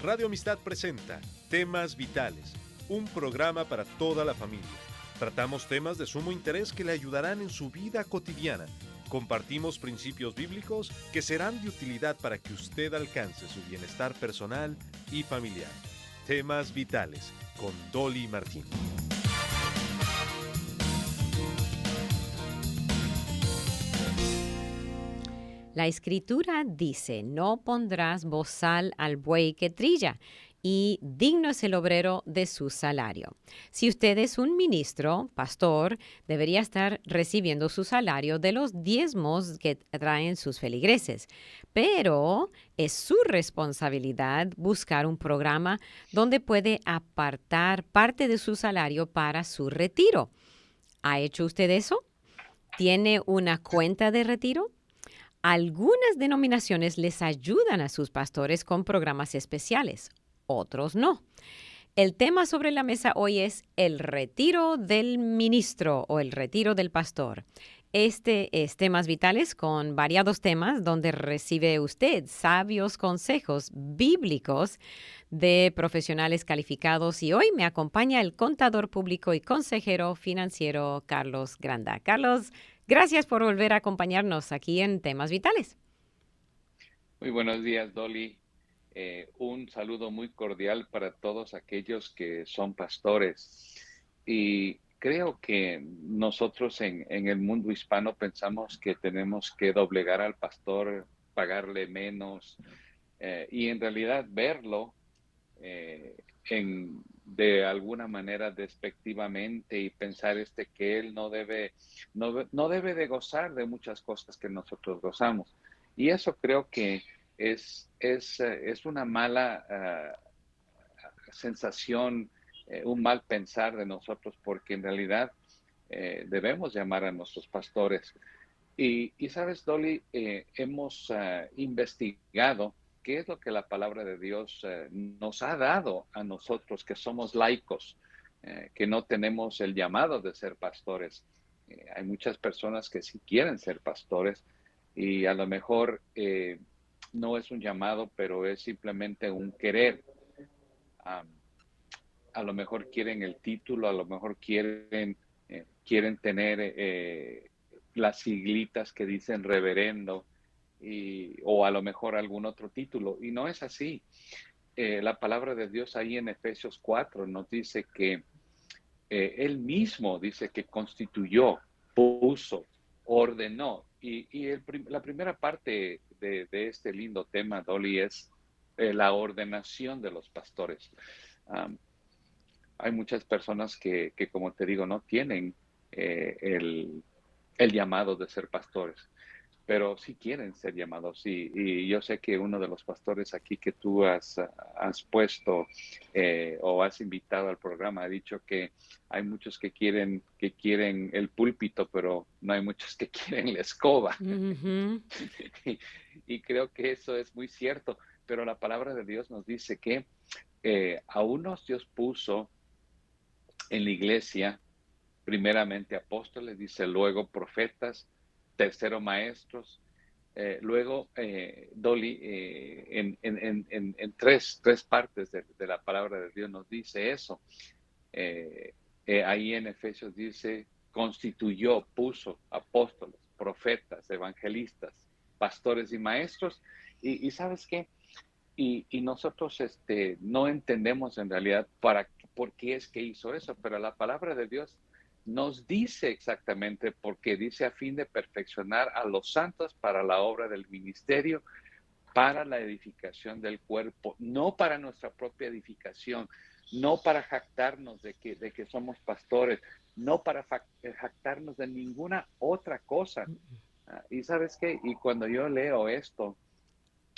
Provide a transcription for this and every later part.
Radio Amistad presenta Temas Vitales, un programa para toda la familia. Tratamos temas de sumo interés que le ayudarán en su vida cotidiana. Compartimos principios bíblicos que serán de utilidad para que usted alcance su bienestar personal y familiar. Temas Vitales, con Dolly Martín. La Escritura dice, no pondrás bozal al buey que trilla, y digno es el obrero de su salario. Si usted es un ministro, pastor, debería estar recibiendo su salario de los diezmos que traen sus feligreses. Pero es su responsabilidad buscar un programa donde puede apartar parte de su salario para su retiro. ¿Ha hecho usted eso? ¿Tiene una cuenta de retiro? Algunas denominaciones les ayudan a sus pastores con programas especiales, otros no. El tema sobre la mesa hoy es el retiro del ministro o el retiro del pastor. Este es Temas Vitales con variados temas donde recibe usted sabios consejos bíblicos de profesionales calificados, y hoy me acompaña el contador público y consejero financiero Carlos Granda. Carlos, gracias por volver a acompañarnos aquí en Temas Vitales. Muy buenos días, Dolly. Un saludo muy cordial para todos aquellos que son pastores. Y creo que nosotros en el mundo hispano pensamos que tenemos que doblegar al pastor, pagarle menos, y en realidad verlo de alguna manera despectivamente y pensar que él no debe de gozar de muchas cosas que nosotros gozamos. Y eso creo que es una mala sensación, un mal pensar de nosotros, porque en realidad debemos llamar a nuestros pastores. Y sabes, Dolly, hemos investigado qué es lo que la palabra de Dios nos ha dado a nosotros que somos laicos, que no tenemos el llamado de ser pastores. Hay muchas personas que sí quieren ser pastores y a lo mejor no es un llamado, pero es simplemente un querer. Um, a lo mejor quieren el título, a lo mejor quieren tener las siglitas que dicen reverendo, o a lo mejor algún otro título, y no es así. La palabra de Dios ahí en Efesios 4 nos dice que Él mismo dice que constituyó, puso, ordenó, la primera parte de este lindo tema, Dolly, es la ordenación de los pastores. Um, Hay muchas personas que, como te digo, no tienen el llamado de ser pastores, pero sí quieren ser llamados. Y yo sé que uno de los pastores aquí que tú has puesto o has invitado al programa ha dicho que hay muchos que quieren el púlpito, pero no hay muchos que quieren la escoba. Uh-huh. y creo que eso es muy cierto, pero la palabra de Dios nos dice que a unos Dios puso en la iglesia, primeramente apóstoles, dice, luego profetas, tercero maestros, luego Dolly, en tres partes de la palabra de Dios nos dice eso. Ahí en Efesios dice, constituyó, puso apóstoles, profetas, evangelistas, pastores y maestros. Y ¿sabes qué? Y nosotros no entendemos en realidad por qué es que hizo eso, pero la palabra de Dios nos dice exactamente por qué. Dice a fin de perfeccionar a los santos para la obra del ministerio, para la edificación del cuerpo, no para nuestra propia edificación, no para jactarnos de que somos pastores, no para jactarnos de ninguna otra cosa. Y ¿sabes qué? Y cuando yo leo esto,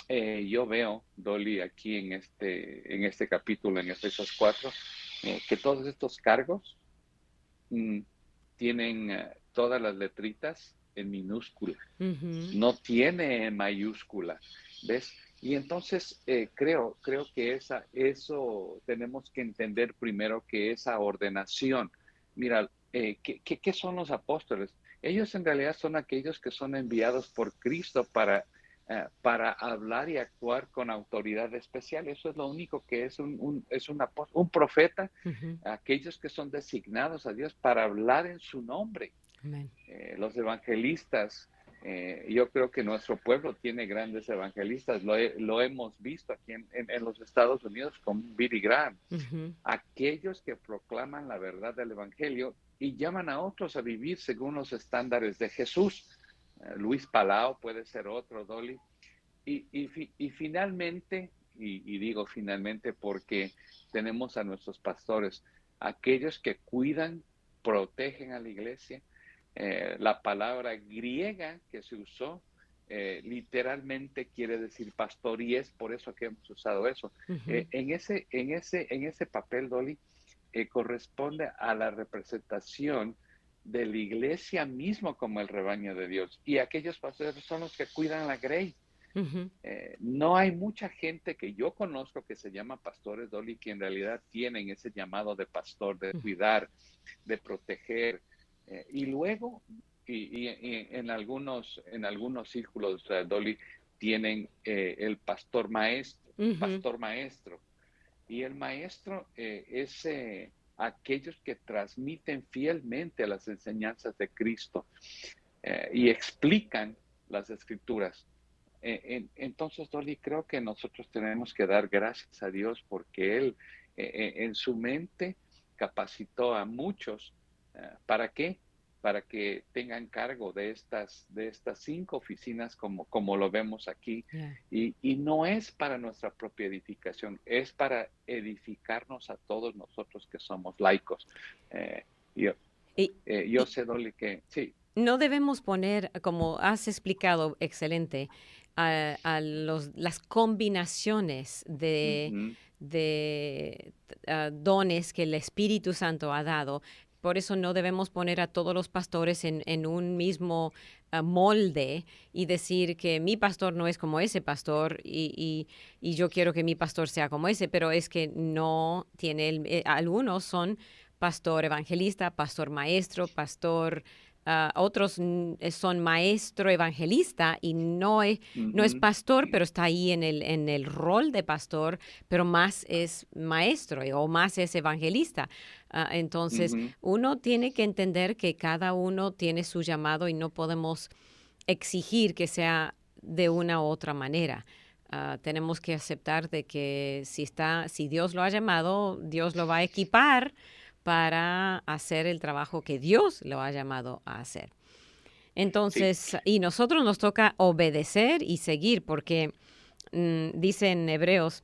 yo veo, Dolly, aquí en este capítulo, en Efesios 4, que todos estos cargos tienen todas las letritas en minúscula, Uh-huh. no tiene en mayúscula, ¿ves? Y entonces creo que eso tenemos que entender primero, que esa ordenación, mira, ¿qué son los apóstoles? Ellos en realidad son aquellos que son enviados por Cristo para para hablar y actuar con autoridad especial. Eso es lo único que es un profeta, Ujú. aquellos que son designados a Dios para hablar en su nombre. Amén. Los evangelistas, yo creo que nuestro pueblo tiene grandes evangelistas, lo hemos visto aquí en los Estados Unidos con Billy Graham, Ujú. aquellos que proclaman la verdad del Evangelio y llaman a otros a vivir según los estándares de Jesús. Luis Palau puede ser otro, Dolly. Y finalmente, y digo finalmente porque tenemos a nuestros pastores, aquellos que cuidan, protegen a la iglesia. La palabra griega que se usó literalmente quiere decir pastor y es por eso que hemos usado eso. Ujú. En ese papel, Dolly, corresponde a la representación de la iglesia mismo como el rebaño de Dios. Y aquellos pastores son los que cuidan la grey. Ujú. No hay mucha gente que yo conozco que se llama pastores, Dolly, que en realidad tienen ese llamado de pastor, de cuidar, de proteger. Y luego, en algunos círculos, Dolly, tienen el Ujú. pastor maestro. Y el maestro es aquellos que transmiten fielmente las enseñanzas de Cristo y explican las escrituras. Entonces, Dolly, creo que nosotros tenemos que dar gracias a Dios porque Él en su mente capacitó a muchos. ¿Para qué? Para que tengan cargo de estas 5 oficinas como lo vemos aquí. Yeah. Y no es para nuestra propia edificación, es para edificarnos a todos nosotros que somos laicos. Eh, yo, Y, yo sé, Dolly, que sí. no debemos poner, como has explicado, excelente, a las combinaciones Ujú, de dones que el Espíritu Santo ha dado. Por eso no debemos poner a todos los pastores en un mismo molde y decir que mi pastor no es como ese pastor y yo quiero que mi pastor sea como ese, pero es que no tiene, algunos son pastor evangelista, pastor maestro, pastor. Otros son maestro evangelista y no es ujú. pastor, pero está ahí en el rol de pastor, pero más es maestro o más es evangelista. Entonces, Ujú. uno tiene que entender que cada uno tiene su llamado y no podemos exigir que sea de una u otra manera. Tenemos que aceptar de que si Dios lo ha llamado, Dios lo va a equipar para hacer el trabajo que Dios lo ha llamado a hacer. Sí, Entonces, y nosotros nos toca obedecer y seguir, porque dice en Hebreos,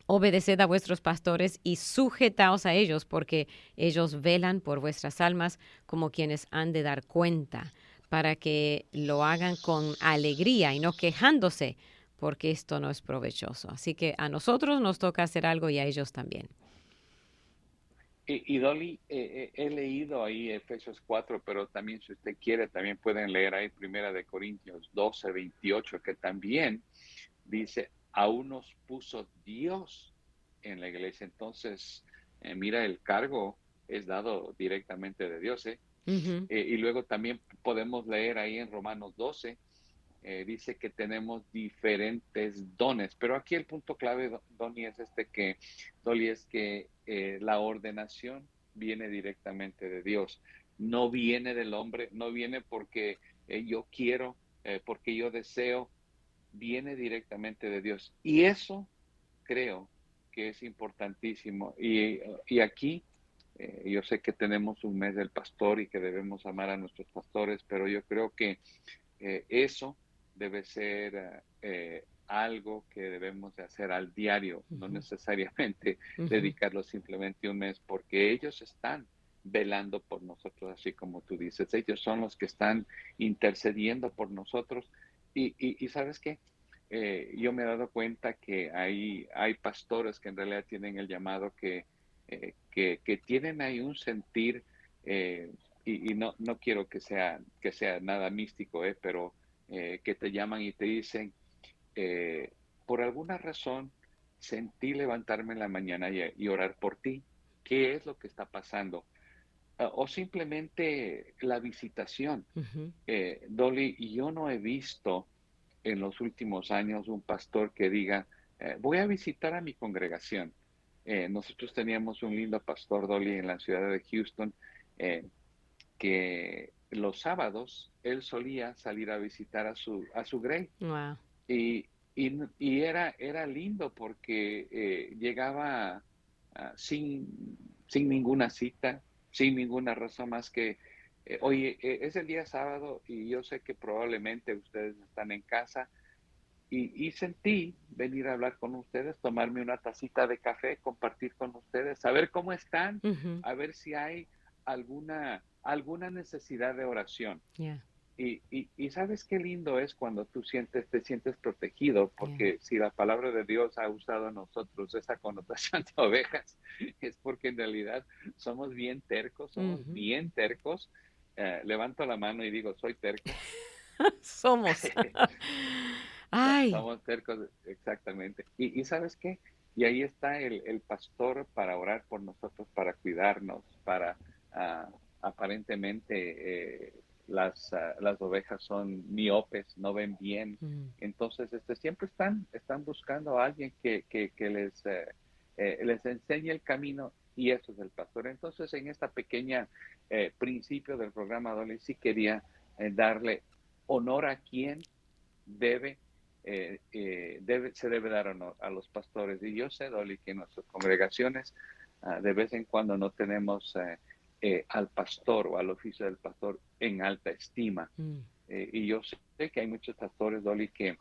obedeced a vuestros pastores y sujetaos a ellos, porque ellos velan por vuestras almas como quienes han de dar cuenta, para que lo hagan con alegría y no quejándose, porque esto no es provechoso. Así que a nosotros nos toca hacer algo y a ellos también. y Dolly, he leído ahí Efesios 4, pero también si usted quiere, también pueden leer ahí Primera de Corintios 12:28, que también dice, aún nos puso Dios en la iglesia. Entonces, mira, el cargo es dado directamente de Dios, ¿eh? Ujú. Y luego también podemos leer ahí en Romanos 12, dice que tenemos diferentes dones, pero aquí el punto clave, Donny, Dolly, es que la ordenación viene directamente de Dios, no viene del hombre, no viene porque yo quiero, porque yo deseo, viene directamente de Dios. Y eso creo que es importantísimo. Y aquí yo sé que tenemos un mes del pastor y que debemos amar a nuestros pastores, pero yo creo que eso debe ser algo que debemos de hacer al diario, no Ujú. necesariamente Ujú. dedicarlo simplemente un mes, porque ellos están velando por nosotros, así como tú dices, ellos son los que están intercediendo por nosotros. Y ¿sabes qué? Yo me he dado cuenta que hay pastores que en realidad tienen el llamado que tienen ahí un sentir eh, y no quiero que sea nada místico, pero que te llaman y te dicen, por alguna razón sentí levantarme en la mañana y orar por ti. ¿Qué es lo que está pasando? O simplemente la visitación. Ujú. Dolly, yo no he visto en los últimos años un pastor que diga, voy a visitar a mi congregación. Nosotros teníamos un lindo pastor, Dolly, en la ciudad de Houston, eh, que los sábados él solía salir a visitar a su grey. Wow. Y era lindo porque llegaba sin ninguna cita, sin ninguna razón más que, oye, es el día sábado y yo sé que probablemente ustedes están en casa y sentí venir a hablar con ustedes, tomarme una tacita de café, compartir con ustedes, saber cómo están, Ujú. a ver si hay alguna necesidad de oración. Yeah, Y sabes qué lindo es cuando te sientes protegido, yeah. porque si la palabra de Dios ha usado a nosotros esa connotación de ovejas, es porque en realidad somos bien tercos, Ujú. Levanto la mano y digo, soy terco. Somos. Ay, Somos tercos, exactamente. Y ¿sabes qué? Y ahí está el pastor para orar por nosotros, para cuidarnos, para ah, aparentemente las ovejas son miopes, no ven bien. mm, Entonces, siempre están buscando a alguien que les enseñe el camino y eso es el pastor. Entonces, en esta pequeña principio del programa, Dolly, sí quería darle honor a quien debe se debe dar honor a los pastores. Y yo sé, Dolly, que en nuestras congregaciones de vez en cuando no tenemos al pastor o al oficio del pastor en alta estima. mm, Y yo sé que hay muchos pastores, Dolly, que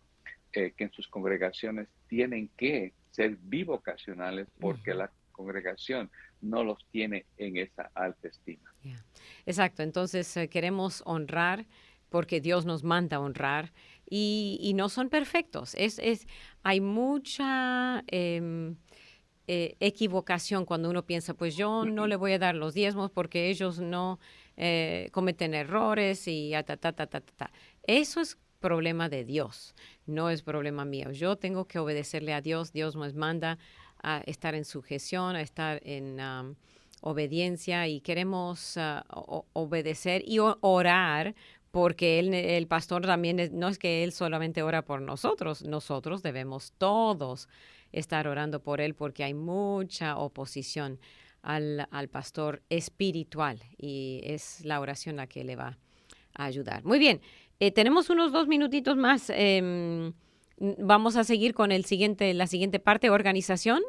en sus congregaciones tienen que ser bivocacionales porque ujú. la congregación no los tiene en esa alta estima. Yeah. Exacto, entonces queremos honrar porque Dios nos manda a honrar y no son perfectos. Hay mucha equivocación cuando uno piensa, pues yo no le voy a dar los diezmos porque ellos no cometen errores y ta. Eso es problema de Dios, no es problema mío. Yo tengo que obedecerle a Dios, Dios nos manda a estar en sujeción, a estar en obediencia y queremos obedecer y orar porque el pastor también, no es que él solamente ora por nosotros, nosotros debemos todos estar orando por él porque hay mucha oposición al pastor espiritual y es la oración la que le va a ayudar. Muy bien, tenemos unos 2 minutitos más. Vamos a seguir con la siguiente parte, organización.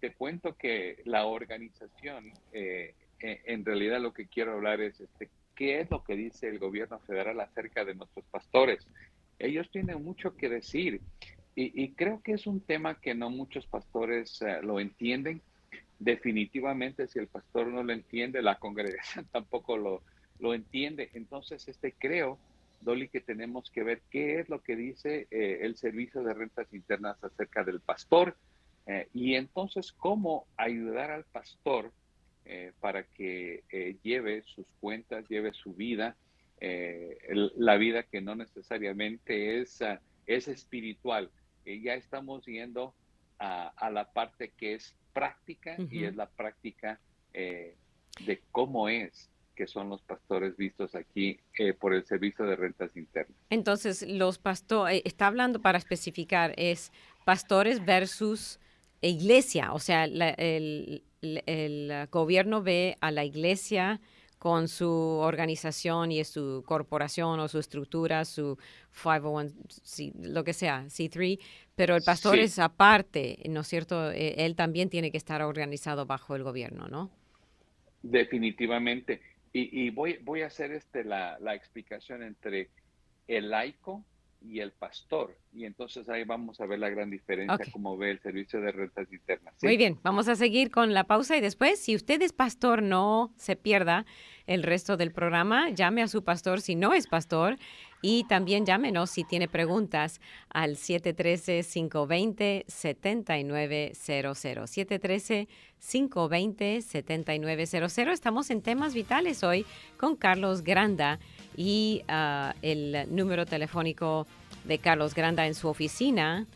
Te cuento que la organización, en realidad lo que quiero hablar es qué es lo que dice el gobierno federal acerca de nuestros pastores. Ellos tienen mucho que decir y creo que es un tema que no muchos pastores lo entienden. Definitivamente, si el pastor no lo entiende, la congregación tampoco lo entiende. Entonces, creo, Dolly, que tenemos que ver qué es lo que dice el Servicio de Rentas Internas acerca del pastor y entonces cómo ayudar al pastor para que lleve sus cuentas, lleve su vida, la vida que no necesariamente es espiritual. Ya estamos yendo a la parte que es práctica y Ujú. es la práctica de cómo es que son los pastores vistos aquí por el Servicio de Rentas Internas. Entonces, los pastores, está hablando para especificar, es pastores versus iglesia, o sea, el gobierno ve a la iglesia con su organización y su corporación o su estructura, su 501, lo que sea, C3, pero el pastor Sí, es aparte, ¿no es cierto? Él también tiene que estar organizado bajo el gobierno, ¿no? definitivamente. Y voy a hacer la explicación entre el laico y el pastor. Y entonces ahí vamos a ver la gran diferencia, Ok. como ve el Servicio de Rentas Internas. Muy ¿Sí? bien, vamos a seguir con la pausa y después, si usted es pastor, no se pierda el resto del programa. Llame a su pastor si no es pastor y también llámenos si tiene preguntas al 713-520-7900. 713-520-7900. Estamos en Temas Vitales hoy con Carlos Granda y el número telefónico de Carlos Granda en su oficina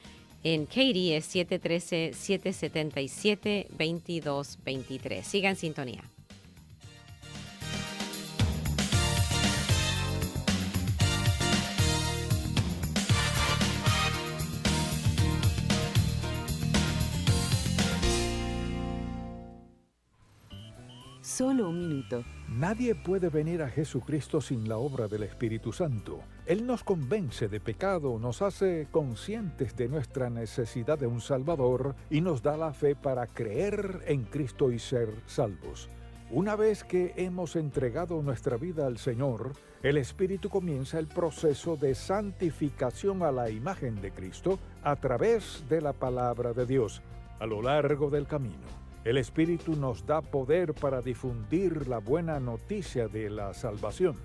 en Katy es 713-777-2223. Siga en sintonía. solo un minuto. Nadie puede venir a Jesucristo sin la obra del Espíritu Santo. Él nos convence de pecado, nos hace conscientes de nuestra necesidad de un Salvador y nos da la fe para creer en Cristo y ser salvos. Una vez que hemos entregado nuestra vida al Señor, el Espíritu comienza el proceso de santificación a la imagen de Cristo a través de la palabra de Dios. A lo largo del camino, el Espíritu nos da poder para difundir la buena noticia de la salvación.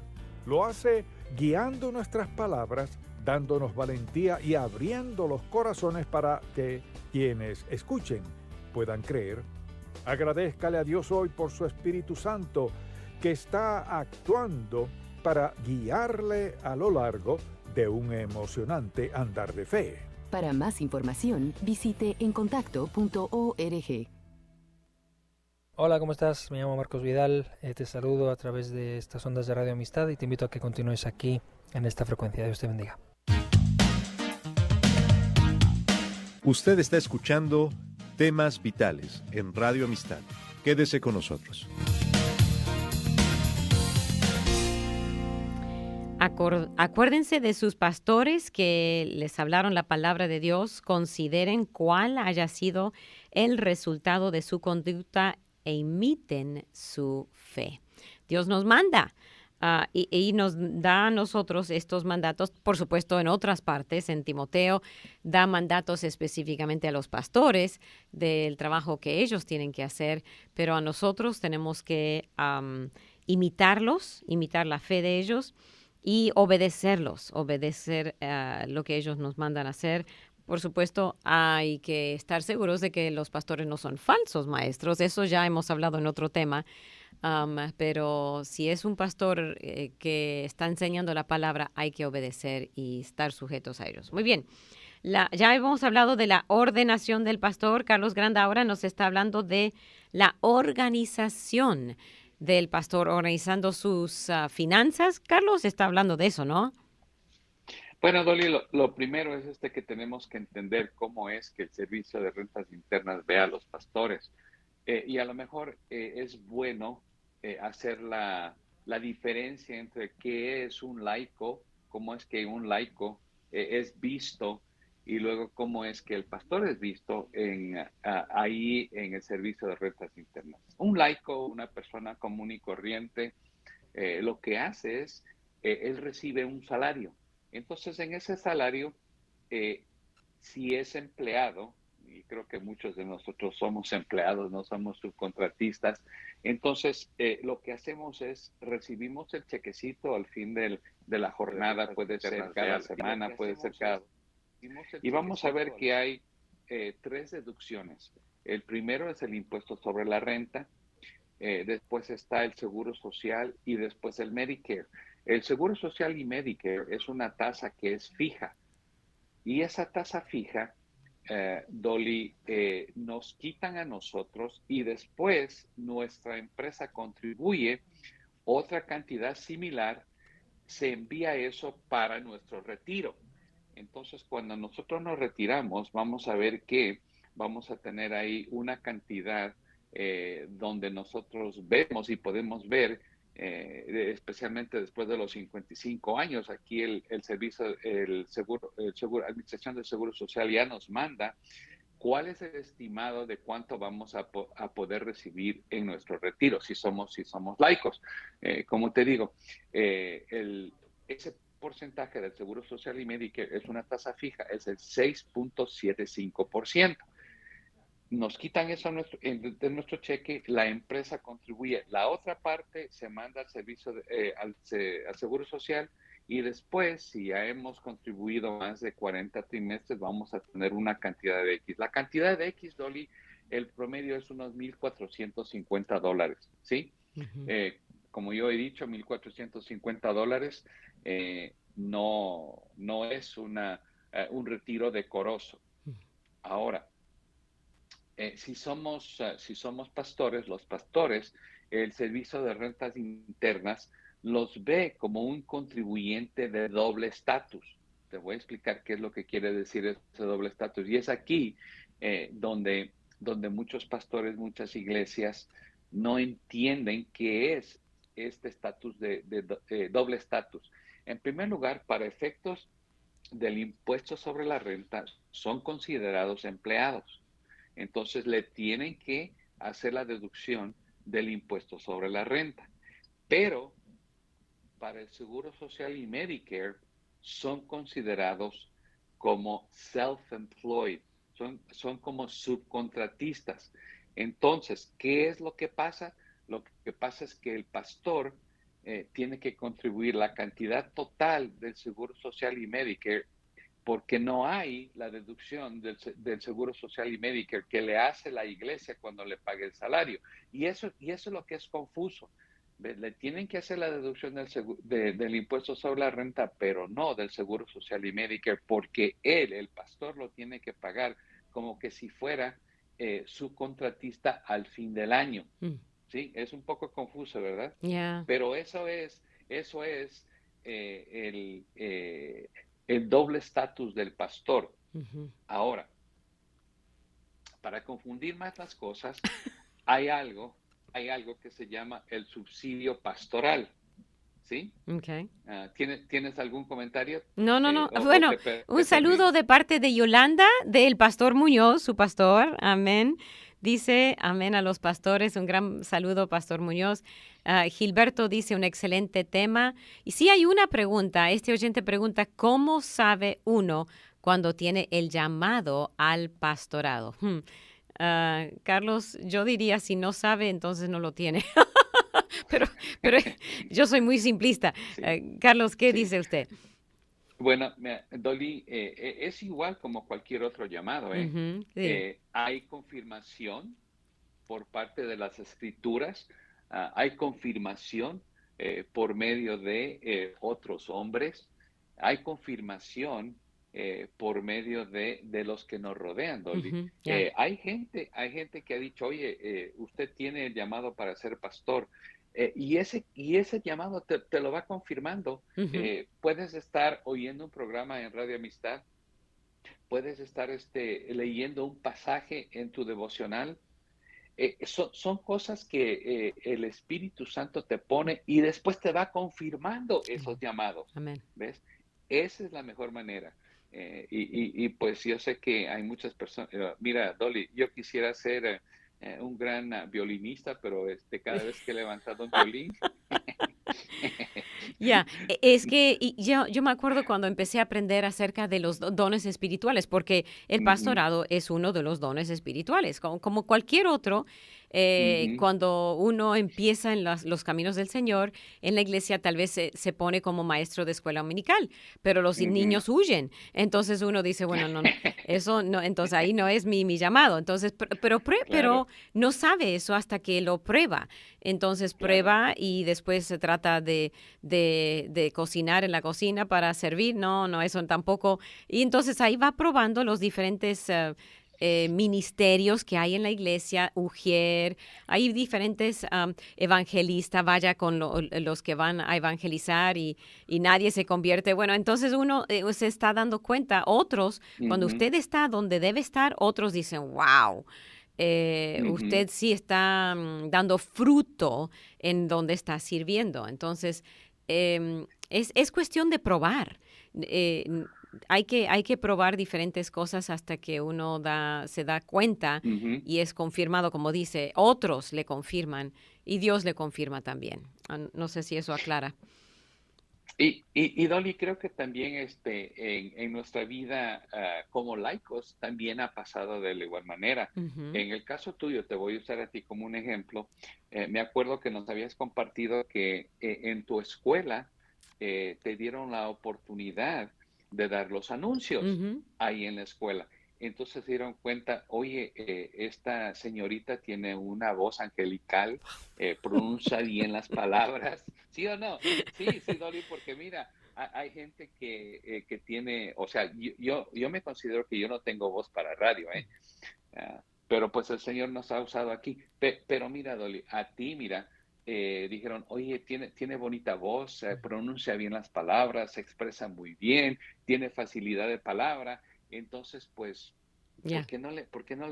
Lo hace guiando nuestras palabras, dándonos valentía y abriendo los corazones para que quienes escuchen puedan creer. Agradézcale a Dios hoy por su Espíritu Santo que está actuando para guiarle a lo largo de un emocionante andar de fe. Para más información, visite encontacto.org. Hola, ¿cómo estás? Me llamo Marcos Vidal, te saludo a través de estas ondas de Radio Amistad y te invito a que continúes aquí en esta frecuencia. Dios te bendiga. Usted está escuchando Temas Vitales en Radio Amistad. Quédese con nosotros. Acuérdense de sus pastores que les hablaron la palabra de Dios. Consideren cuál haya sido el resultado de su conducta e imiten su fe. Dios nos manda y nos da a nosotros estos mandatos, por supuesto en otras partes. En Timoteo da mandatos específicamente a los pastores del trabajo que ellos tienen que hacer, pero a nosotros tenemos que imitarlos, imitar la fe de ellos y obedecerlos, obedecer lo que ellos nos mandan a hacer. Por supuesto, hay que estar seguros de que los pastores no son falsos maestros. Eso ya hemos hablado en otro tema. Pero si es un pastor que está enseñando la palabra, hay que obedecer y estar sujetos a ellos. Muy bien. Ya hemos hablado de la ordenación del pastor. Carlos Granda ahora nos está hablando de la organización del pastor, organizando sus finanzas. Carlos está hablando de eso, ¿no? Bueno, Dolly, lo primero es que tenemos que entender cómo es que el servicio de rentas internas ve a los pastores. Y a lo mejor es bueno hacer la diferencia entre qué es un laico, cómo es que un laico es visto y luego cómo es que el pastor es visto ahí en el servicio de rentas internas. Un laico, una persona común y corriente, lo que hace es, él recibe un salario. Entonces, en ese salario, si es empleado, y creo que muchos de nosotros somos empleados, no somos subcontratistas, entonces lo que hacemos es recibimos el chequecito al fin de la jornada, puede ser cada semana, puede ser cada... Y vamos a ver que hay 3 deducciones. El primero es el impuesto sobre la renta, después está el seguro social y después el Medicare. El seguro social y Medicare es una tasa que es fija y esa tasa fija, Dolly, nos quitan a nosotros y después nuestra empresa contribuye otra cantidad similar, se envía eso para nuestro retiro. Entonces, cuando nosotros nos retiramos, vamos a ver que vamos a tener ahí una cantidad donde nosotros vemos y podemos ver, especialmente después de los 55 años, aquí el servicio, Administración del Seguro Social ya nos manda cuál es el estimado de cuánto vamos a poder recibir en nuestro retiro, si somos laicos. Como te digo, ese porcentaje del Seguro Social y Medicare es una tasa fija, es el 6.75%. Nos quitan eso de nuestro cheque, la empresa contribuye, la otra parte se manda al servicio al Seguro Social y después, si ya hemos contribuido más de 40 trimestres, vamos a tener una cantidad de X. La cantidad de X, Dolly, el promedio es unos $1,450, ¿sí? Uh-huh. Como yo he dicho, $1,450 no es un retiro decoroso. Ahora, si somos pastores, los pastores, el servicio de rentas internas los ve como un contribuyente de doble estatus. Te voy a explicar qué es lo que quiere decir ese doble estatus. Y es aquí donde muchos pastores, muchas iglesias no entienden qué es este estatus doble estatus. En primer lugar, para efectos del impuesto sobre la renta, son considerados empleados. Entonces, le tienen que hacer la deducción del impuesto sobre la renta. Pero para el Seguro Social y Medicare son considerados como self-employed, son como subcontratistas. Entonces, ¿qué es lo que pasa? Lo que pasa es que el pastor tiene que contribuir la cantidad total del Seguro Social y Medicare porque no hay la deducción del Seguro Social y Medicare que le hace la iglesia cuando le pague el salario. Y eso es lo que es confuso. Le tienen que hacer la deducción del impuesto sobre la renta, pero no del Seguro Social y Medicare, porque el pastor, lo tiene que pagar como que si fuera su contratista al fin del año. Sí, es un poco confuso, ¿verdad? Yeah. Pero eso es el doble estatus del pastor. Ahora, para confundir más las cosas, hay algo que se llama el subsidio pastoral, ¿sí? Okay. ¿Tienes algún comentario? No. Bueno, un saludo de parte de Yolanda, del pastor Muñoz, su pastor. Amén. Dice, amén a los pastores. Un gran saludo, Pastor Muñoz. Gilberto dice, un excelente tema. Y sí hay una pregunta. Este oyente pregunta, ¿cómo sabe uno cuando tiene el llamado al pastorado? Carlos, yo diría, si no sabe, entonces no lo tiene. pero yo soy muy simplista. Sí. Carlos, ¿qué dice usted? Bueno, Dolly, es igual como cualquier otro llamado. Sí. Hay confirmación por parte de las escrituras, hay confirmación por medio de otros hombres, hay confirmación por medio de los que nos rodean, Dolly. Yeah. Hay gente que ha dicho, oye, usted tiene el llamado para ser pastor. Y ese llamado te lo va confirmando. Puedes estar oyendo un programa en Radio Amistad, puedes estar leyendo un pasaje en tu devocional. Son cosas que el Espíritu Santo te pone y después te va confirmando esos llamados. Amén. ¿Ves? Esa es la mejor manera. Y pues yo sé que hay muchas personas. Mira, Dolly, yo quisiera ser un gran violinista, pero cada vez que he levantado un violín. Ya, es que yo me acuerdo cuando empecé a aprender acerca de los dones espirituales, porque el pastorado es uno de los dones espirituales, como cualquier otro. Cuando uno empieza en los caminos del Señor, en la iglesia tal vez se pone como maestro de escuela dominical, pero los niños huyen. Entonces uno dice, bueno, no, eso no, entonces ahí no es mi llamado. Entonces, pero no sabe eso hasta que lo prueba. Entonces prueba y después se trata de cocinar en la cocina para servir. No, eso tampoco. Y entonces ahí va probando los diferentes ministerios que hay en la iglesia, ujier, hay diferentes evangelistas, vaya con los que van a evangelizar y nadie se convierte. Bueno, entonces uno se está dando cuenta, otros, cuando usted está donde debe estar, otros dicen, wow, usted sí está dando fruto en donde está sirviendo. Entonces, es cuestión de probar. Hay que probar diferentes cosas hasta que uno se da cuenta y es confirmado, como dice, otros le confirman y Dios le confirma también. No sé si eso aclara. Y Dolly, creo que también en nuestra vida como laicos también ha pasado de la igual manera. En el caso tuyo, te voy a usar a ti como un ejemplo. Me acuerdo que nos habías compartido que en tu escuela te dieron la oportunidad de dar los anuncios ahí en la escuela. Entonces se dieron cuenta, oye, esta señorita tiene una voz angelical, pronuncia bien las palabras, ¿sí o no? Sí, Dolly, porque mira, hay gente que tiene, o sea, yo me considero que yo no tengo voz para radio, pero pues el Señor nos ha usado aquí. Pero mira, Dolly, a ti, mira, dijeron, oye, tiene bonita voz, pronuncia bien las palabras, se expresa muy bien, tiene facilidad de palabra. Entonces, pues, Ya. ¿Por qué no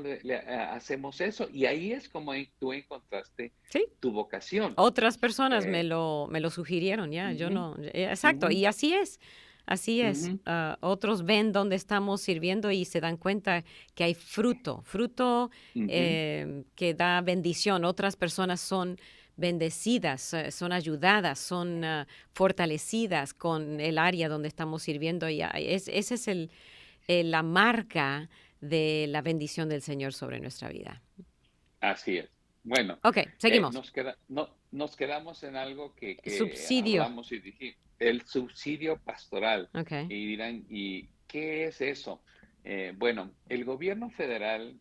hacemos eso? Y ahí es como tú encontraste Sí. tu vocación. Otras personas Eh, me lo sugirieron, ya, yo ujú, no, exacto, y así es, así es. ujú, Otros ven dónde estamos sirviendo y se dan cuenta que hay fruto ujú. que da bendición. Otras personas son bendecidas, son ayudadas, son fortalecidas con el área donde estamos sirviendo y ese es la marca de la bendición del Señor sobre nuestra vida. Así es. Bueno, Ok, seguimos. nos quedamos en algo que Subsidio. hablamos y dijimos, el subsidio pastoral. Ok. Y dirán, ¿y qué es eso? Bueno, el gobierno federal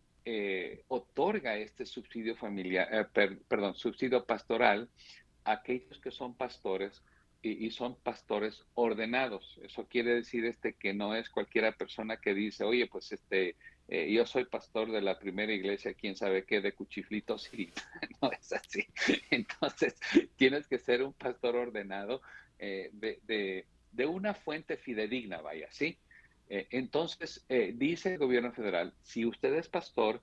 otorga este subsidio familiar, perdón, subsidio pastoral a aquellos que son pastores y son pastores ordenados. Eso quiere decir que no es cualquiera persona que dice, oye, pues yo soy pastor de la primera iglesia, quién sabe qué, de Cuchiflitos, y no es así. Entonces, tienes que ser un pastor ordenado de una fuente fidedigna, vaya, ¿sí? Entonces, dice el gobierno federal, si usted es pastor,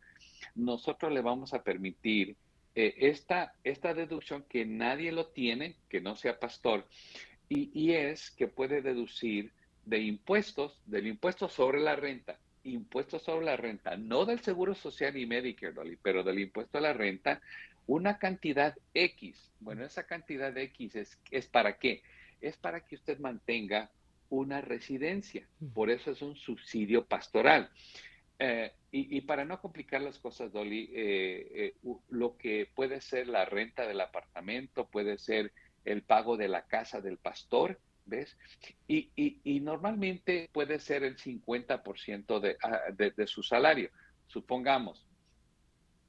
nosotros le vamos a permitir esta deducción que nadie lo tiene, que no sea pastor, y es que puede deducir del impuesto sobre la renta, no del Seguro Social y Medicare, Dolly, pero del impuesto a la renta, una cantidad X. Bueno, esa cantidad X es ¿para qué? Es para que usted mantenga una residencia. Por eso es un subsidio pastoral. Y para no complicar las cosas, Dolly, lo que puede ser la renta del apartamento, puede ser el pago de la casa del pastor, ¿ves? Y normalmente puede ser el 50% de su salario. Supongamos,